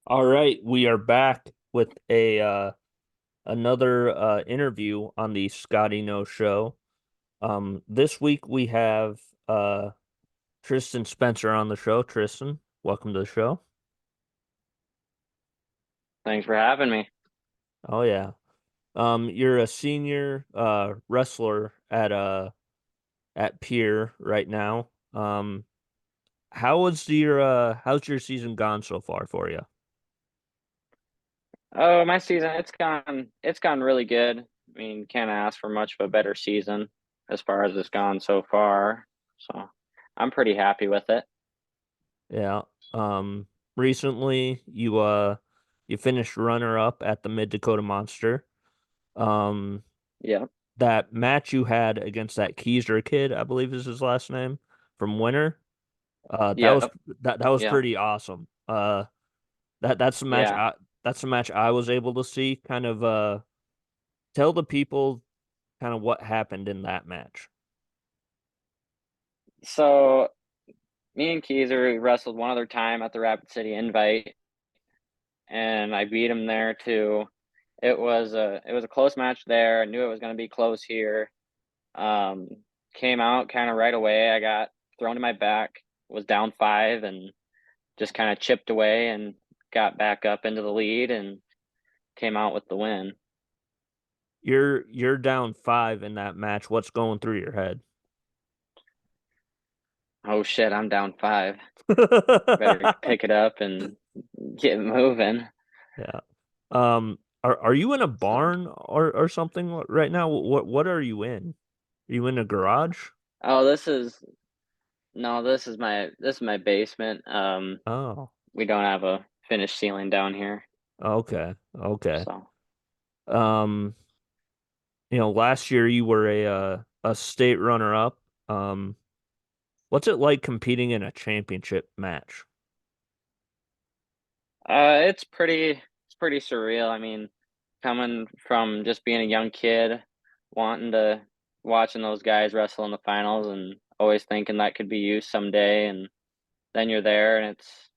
All right, we are back with a another interview on the Scotty No Show. This week we have Tristan Spencer on the show. Tristan, welcome to the show. Thanks for having me. Oh yeah. You're a senior wrestler at Pierre right now. How's your season gone so far for you? Oh, my season, it's gone really good. I mean, can't ask for much of a better season as far as it's gone so far. So I'm pretty happy with it. Yeah. Um, Recently you finished runner up at the Mid-Dakota Monster. Um, Yeah. that match you had against that Keiser kid, I believe is his last name, from Winter. That was Yep. that was Yeah. pretty awesome. That's the match Yeah. I was able to see. Kind of tell the people kind of what happened in that match. So me and Keiser wrestled one other time at the Rapid City Invite, and I beat him there too. It was a close match there. I knew it was going to be close here. Um, Came out kind of right away. I got thrown to my back, was down five, and just kind of chipped away and got back up into the lead and came out with the win. You're down five in that match. What's going through your head? Oh shit, I'm down five. Better pick it up and get moving. Yeah. Are you in a So, barn or something right now? What are you in? Are you in a garage? oh, this is my basement. Oh, We don't have a finished ceiling down here. okay, okay. So, Um, last year you were a state runner up. Um, what's it like competing in a championship match? it's pretty surreal. I mean, coming from just being a young kid, wanting to watching those guys wrestle in the finals and always thinking that could be you someday, and then you're there and it's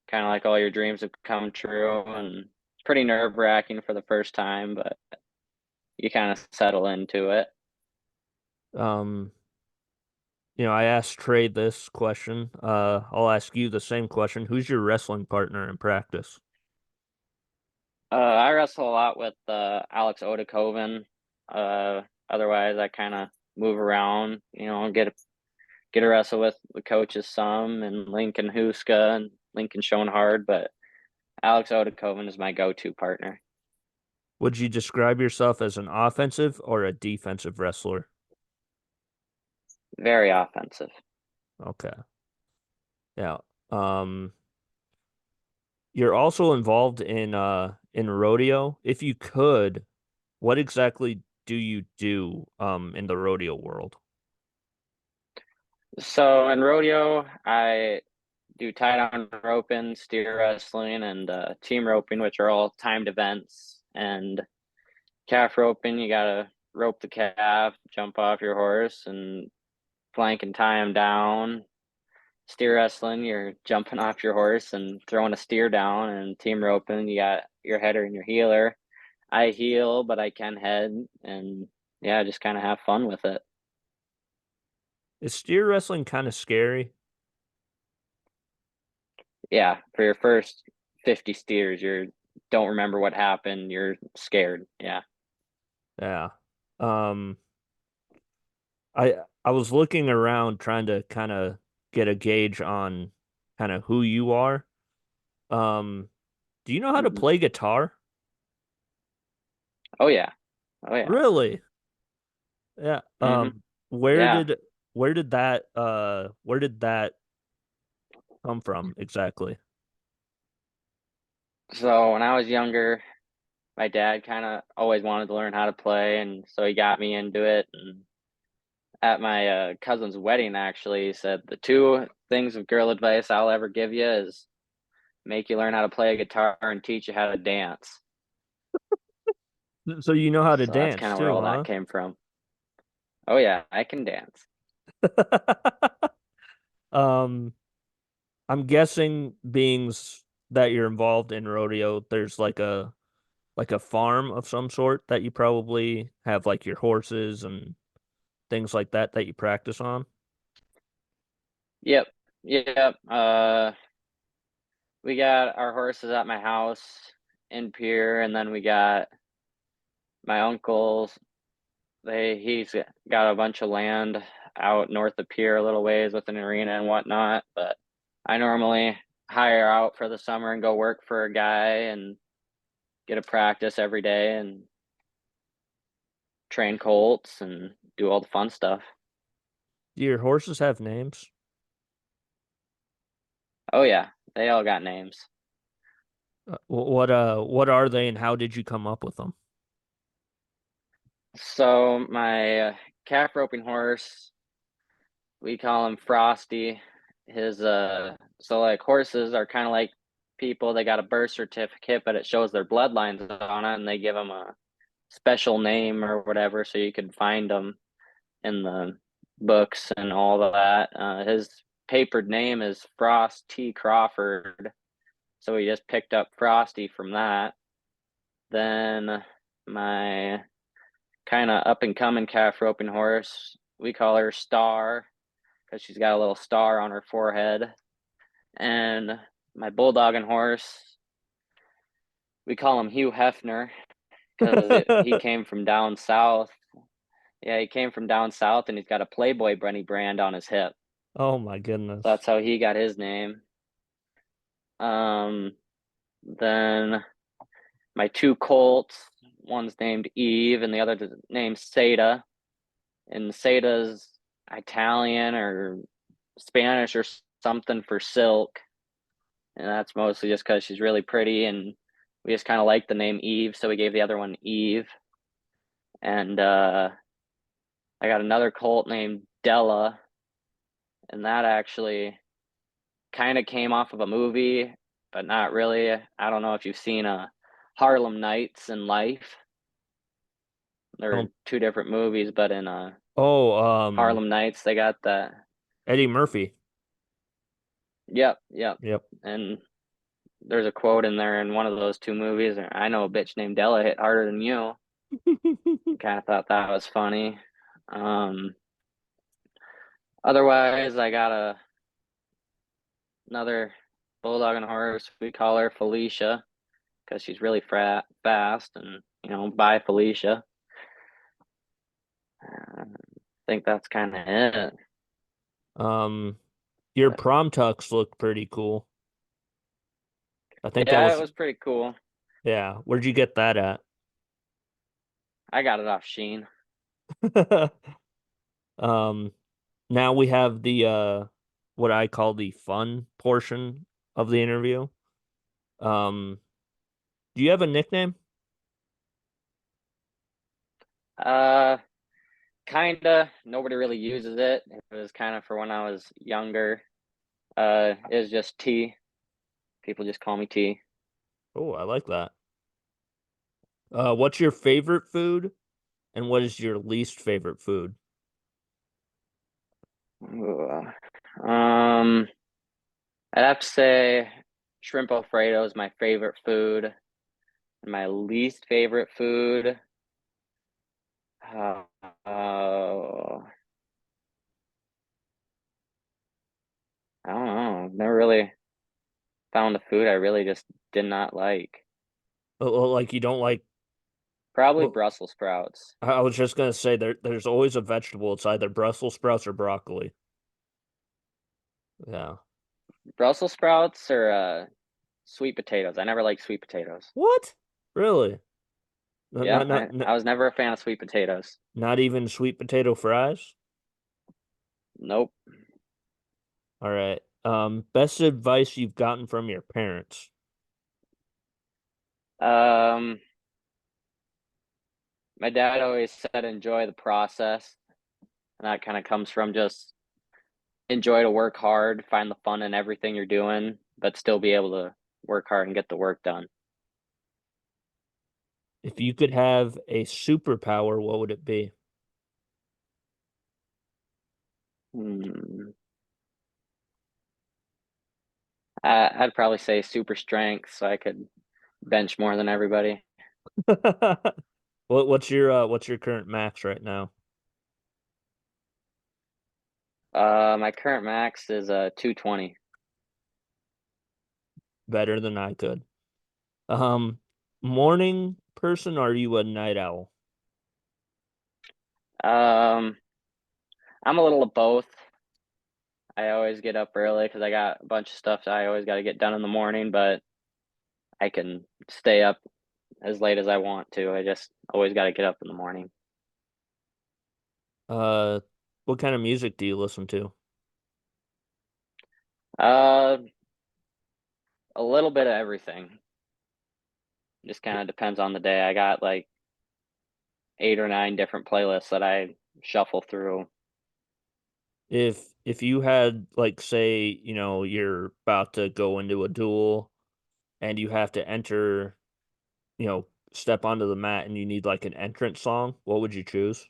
kind of like all your dreams have come true, and it's pretty nerve-wracking for the first time, but you kind of settle into it. Um, I asked Trey this question. I'll ask you the same question. Who's your wrestling partner in practice? I wrestle a lot with Alex Odakoven. Otherwise I kind of move around, get a wrestle with the coaches some, and Lincoln Huska and Lincoln Schoenhard, but Alex Odakoven is my go-to partner. Would you describe yourself as an offensive or a defensive wrestler? Very offensive. Okay. Yeah. Um, you're also involved in rodeo. If you could, what exactly do you do in the rodeo world? So in rodeo, I do tie down roping, steer wrestling, and team roping, which are all timed events. And calf roping, you gotta rope the calf, jump off your horse, and flank and tie him down. Steer wrestling, you're jumping off your horse and throwing a steer down. And team roping, you got your header and your healer. I heel, but I can head, and yeah, just kind of have fun with it. Is steer wrestling kind of scary? Yeah, for your first 50 steers, you don't remember what happened. You're scared. Yeah. Yeah. Um, I was looking around trying to kind of get a gauge on kind of who you are. Um, do you know how to Hmm. play guitar? Oh yeah. Oh yeah. Really? Yeah. Hmm. Where Yeah. did where did that come from exactly? So when I was younger, my dad kind of always wanted to learn how to play, and so he got me into it. And at my cousin's wedding, actually, he said the two things of girl advice I'll ever give you is make you learn how to play a guitar and teach you how to dance. So you know how to So that's dance kind of where too, all that huh? came from. Oh yeah, I can dance. Um, I'm guessing that you're involved in rodeo, there's like a farm of some sort that you probably have like your horses and things like that that you practice on. Yep, yep. We got our horses at my house in Pierre, and then we got my uncle's. He's got a bunch of land out north of Pierre, a little ways with an arena and whatnot. But I normally hire out for the summer and go work for a guy and get a practice every day and train colts and do all the fun stuff. Do your horses have names? Oh yeah, they all got names. What are they and how did you come up with them? So my calf roping horse, we call him Frosty. His so like horses are kind of like people. They got a birth certificate, but it shows their bloodlines on it, and they give them a special name or whatever, so you can find them in the books and all of that. His papered name is Frost T. Crawford, so we just picked up Frosty from that. Then my kind of up and coming calf roping horse, we call her Star because she's got a little star on her forehead. And my bulldogging horse, we call him Hugh Hefner because he came from down south. Yeah, he came from down south and he's got a Playboy bunny brand on his hip. Oh my So goodness. that's how he got his name. Um, then my two colts, one's named Eve and the other named Seda. And Seda's Italian or Spanish or something for silk. And that's mostly just because she's really pretty and we just kind of like the name Eve, so we gave the other one Eve. And I got another colt named Della, and that actually kind of came off of a movie, but not really. I don't know if you've seen Harlem Nights in Life. They're Um, two different movies, but in oh, Harlem Nights, they got that. Eddie Murphy. Yep, yep. Yep. And there's a quote in there in one of those two movies. I know a bitch named Della hit harder than you. Kind of thought that was funny. Um, Otherwise, I got another bulldog and horse. We call her Felicia because she's really fast, and bye Felicia. I think that's kind of it. Um, your But prom tux looked pretty cool. I think that yeah, it was, was pretty cool. yeah. Where'd you get that at? I got it off Sheen. Um, now we have the what I call the fun portion of the interview. Um, do you have a nickname? Uh, Kinda. Nobody really uses it. It was kind of for when I was younger. It was just T. People just call me T. Oh, I like that. What's your favorite food and what is your least favorite food? Ugh. Um, I'd have to say shrimp Alfredo is my favorite food. And my least favorite food, uh, I don't know. I've never really found a food I really just did not like. Like you don't like, Probably well, Brussels sprouts. I was just gonna say there's always a vegetable. It's either Brussels sprouts or broccoli. Yeah. Brussels sprouts or sweet potatoes. I never liked sweet potatoes. What? Really? Not Yeah, not not I, not, I was never a fan of sweet potatoes. not even sweet potato fries? Nope. All right. Best advice you've gotten from your parents. Um, my dad always said enjoy the process, and that kind of comes from just enjoy to work hard, find the fun in everything you're doing, but still be able to work hard and get the work done. If you could have a superpower, what would it be? Hmm. I'd probably say super strength, so I could bench more than everybody. What's your current max right now? My current max is 220. Better than I could. Um, Morning person, or are you a night owl? Um, I'm a little of both. I always get up early because I got a bunch of stuff that I always got to get done in the morning, but I can stay up as late as I want to. I just always got to get up in the morning. Uh, what kind of music do you listen to? Uh, a little bit of everything. Just kind of depends on the day. I got like 8 or 9 different playlists that I shuffle through. If you had like say, you're about to go into a duel and you have to enter, step onto the mat and you need like an entrance song, what would you choose?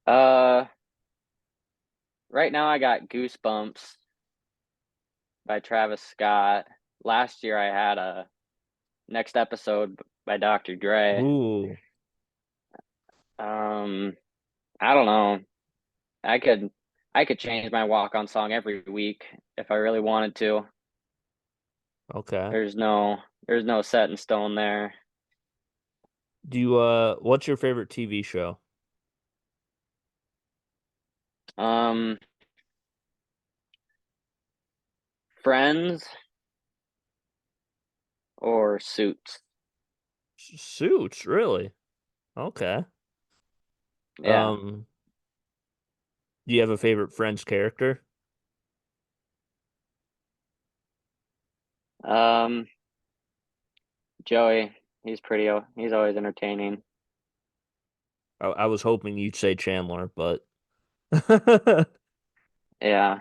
Uh, right now I got Goosebumps by Travis Scott. Last year I had a Next Episode by Dr. Dre. Ooh, Um, I don't know. I could I could change my walk on song every week if I really wanted to. okay. There's no set in stone there. What's your favorite TV show? Um, Friends or Suits? Suits, really? Okay. Yeah. Um, do you have a favorite Friends character? Um, Joey, he's always entertaining. I was hoping you'd say Chandler, but Yeah.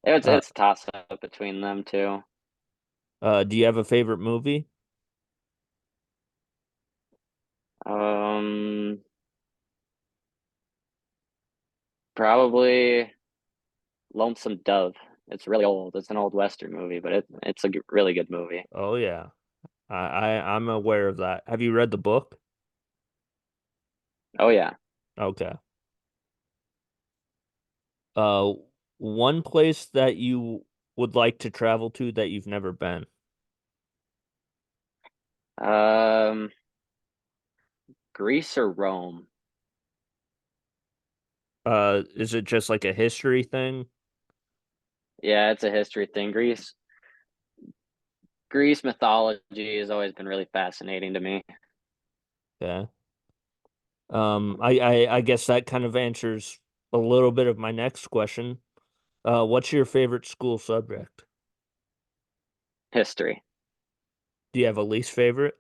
It's uh, it's a toss up between them two. do you have a favorite movie? Um, Probably Lonesome Dove. It's really old. It's an old Western movie, but it's a really good movie. Oh yeah, I'm aware of that. Have you read the book? Oh yeah. Okay. Uh, one place that you would like to travel to that you've never been. Um, Greece or Rome? Is it just like a history thing? Yeah, it's a history thing. Greece mythology has always been really fascinating to me. Yeah. I guess that kind of answers a little bit of my next question. What's your favorite school subject? History. Do you have a least favorite?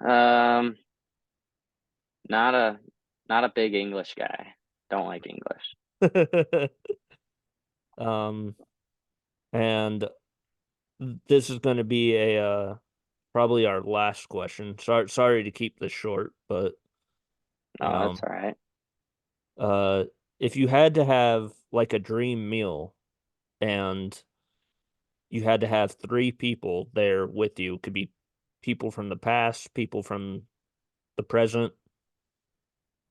Um, not a not a big English guy. Don't like English. Um, and this is going to be a probably our last question. Sorry to keep this short, but No, that's um, all right. uh, if you had to have like a dream meal and you had to have three people there with you, could be people from the past, people from the present,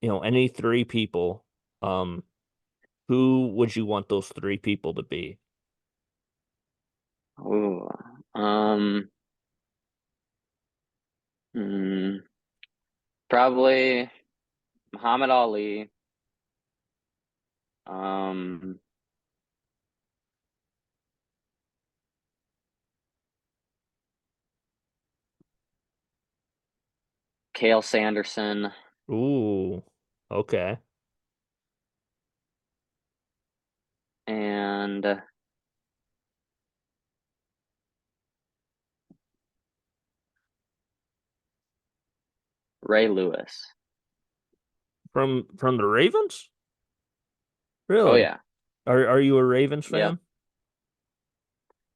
any three people, um, who would you want those three people to be? Ooh. Um, hmm, Probably Muhammad Ali. Um, Cale Sanderson Ooh, okay. and Ray Lewis. From the Ravens? Oh Really? yeah. Are you a Ravens Yep. fan?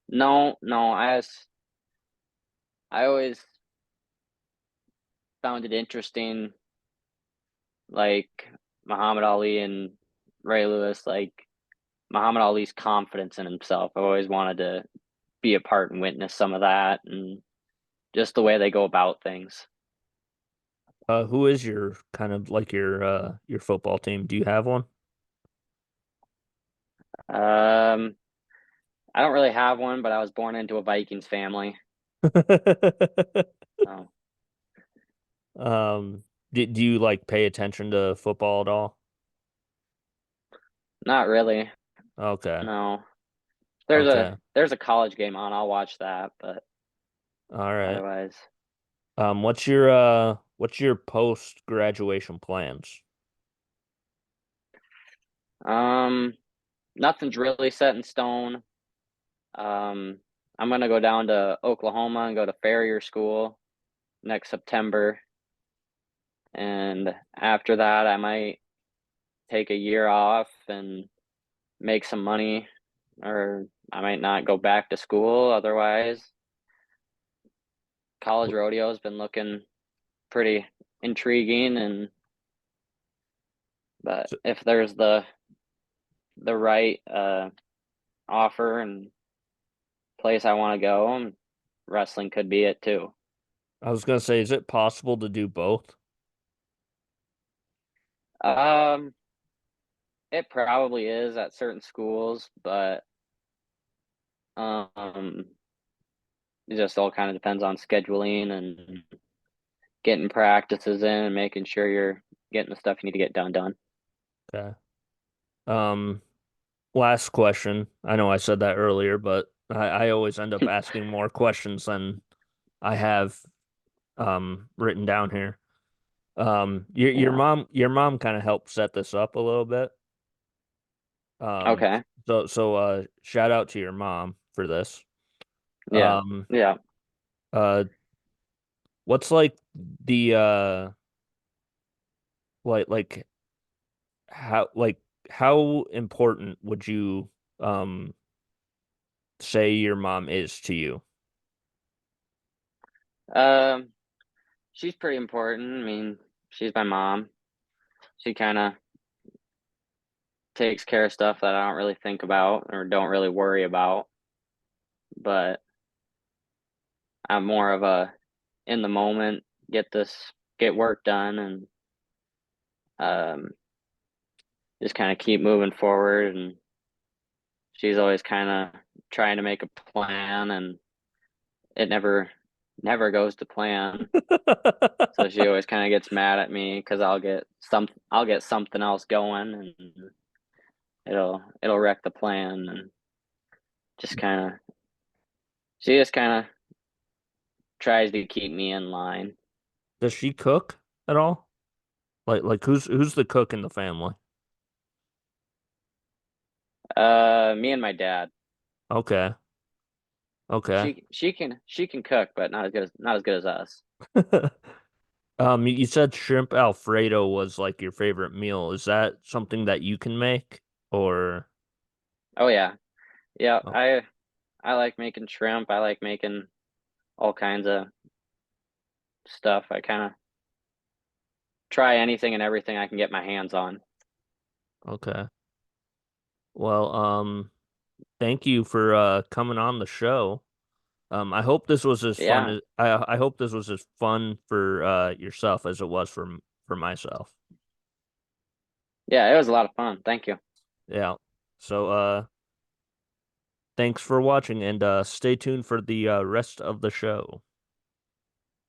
No, no, I always found it interesting, like Muhammad Ali and Ray Lewis. Like Muhammad Ali's confidence in himself. I've always wanted to be a part and witness some of that and just the way they go about things. Who is your kind of like your football team? Do you have one? Um, I don't really have one, but I was born into a Vikings family. So Do you like pay attention to football at all? not really. Okay. No. There's a Okay. there's a college game on, I'll watch that, but All right. otherwise. What's your post graduation plans? Um, Nothing's really set in stone. Um, I'm gonna go down to Oklahoma and go to Farrier School next September. And after that, I might take a year off and make some money, or I might not go back to school. Otherwise, college rodeo has been looking pretty intriguing, and but So, if there's the right offer and place I want to go, wrestling could be it too. I was gonna say, is it possible to do both? Um, it probably is at certain schools, but um, it just all kind of depends on scheduling and getting practices in and making sure you're getting the stuff you need to get done. Okay. Um, Last question. I know I said that earlier, but I always end up asking more questions than I have written down here. Yeah. Your mom kind of helped set this up a little bit. Um, Okay. Shout out to your mom for this. Yeah. Um, Yeah. uh, what's like the like how important would you um say your mom is to you? Um, she's pretty important. I mean, she's my mom. She kind of takes care of stuff that I don't really think about or don't really worry about, but I'm more of a in the moment, get work done and um just kind of keep moving forward, and she's always kind of trying to make a plan, and it never goes to plan. So she always kind of gets mad at me because I'll get something else going, and it'll wreck the plan, and just kind of she just kind of tries to keep me in line. Does she cook at all? Like who's the cook in the family? Me and my dad. Okay. Okay. She can cook, but not as good as us. You said shrimp Alfredo was like your favorite meal. Is that something that you can make or Oh yeah, yeah. oh, I like making shrimp. I like making all kinds of stuff. I kind of try anything and everything I can get my hands on. okay. Well, thank you for coming on the show. I hope this was as fun Yeah, as I hope this was as fun for yourself as it was for myself. yeah. It was a lot of fun. Thank you. Yeah. So thanks for watching and stay tuned for the rest of the show.